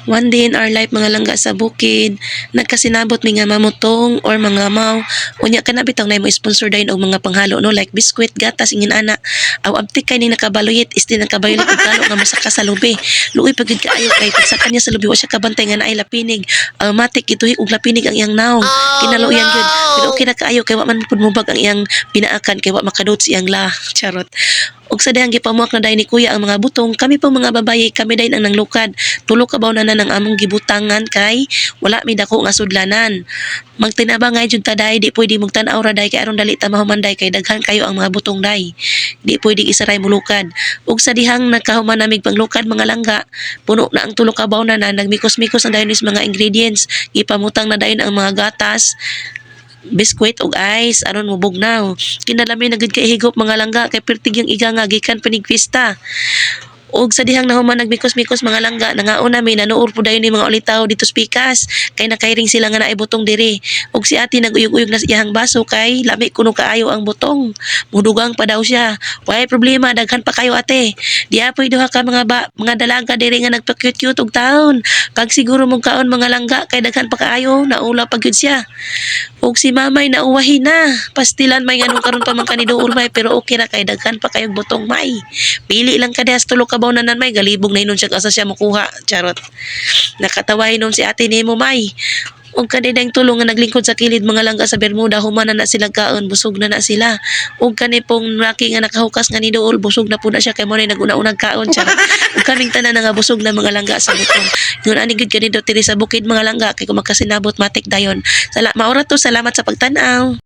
One day in our life mga langga sa bukid, nagkasinabot mi nga mamutong or mga maw. Unya ka na bitaw na mo sponsor dayon og mga panghalo no like biskwit, gatas ingin ana. Aw abtik kay ning nakabaluyit, isti nakabayulit og kalo nga mosaka sa lubi. Luoy pagid kaayo kay pagsaka niya sa lubi wa siya kabantay nga naay lapinig. Matik ituhi og lapinig ang iyang naong. Kinaluyan gyud. Pero okay na kaayo kay wa man pud mubag ang iyang pinaakan kay wa makadot siyang la. Charot. Og sa dihang gipamuak na dayon ni kuya ang mga butong, kami po mga babaye, kami dayon ang nanglukad. Tulo ka na ng among gibutangan kay wala mi dako nga sudlanan. Magtinabang ngay jud ta day, di pwede mong tan-aw ra day kay aron dali ta mahumanday kay daghan kayo ang mga butong day. Di pwede isaray mulukad. Og sa dihang nagkahuman namig panglukad mga langga, puno na ang tulo ka na nagmikos-mikos na dayon is mga ingredients. Ipamutang na dayon ang mga gatas, biskwit og ice aron mo bugnaw. Kinalami na gud kay higop mga langga kay pertig yung iga nga gikan pinigpista. Og sa dihang nahuman nagmikos-mikos mga langga, nangaon nami nanuor po dayon ni mga ulitaw dito sa pikas kay nakairing sila nga naay butong diri. Og si ate naguyog-uyog na sa iyang baso kay lami kuno kaayo ang butong. Mudugang pa daw siya. Way problema, daghan pa kayo ate. Di apoy duha ka mga dalaga diri nga nagpa-cute-cute og taon. Pag siguro mong kaon mga langga kay daghan pa kaayo, naula pa gyud siya. Og si mamay nauwahi na. Pastilan may nganong karon pa man kaniduol may pero okay ra kay daghan pa kayong butong may. Pili lang ka dihas tulo ka nanan may galibog na inon siya asa siya makuha. Charot. Nakatawa inon si ate nimo may. Og kanidang tulong nga naglingkod sa kilid mga langga sa Bermuda, human na sila kaon, busog na sila. Og kani pong laki nga nakahukas nga ni Dool, busog na po na siya kay mo na naguna-unang kaon. Charot. Og kaming tanan nga busog na mga langga sa butong. Ngun ani gud kani diri sa bukid mga langga kay kung makasinabot matik dayon. Maura to, salamat sa pagtan-aw.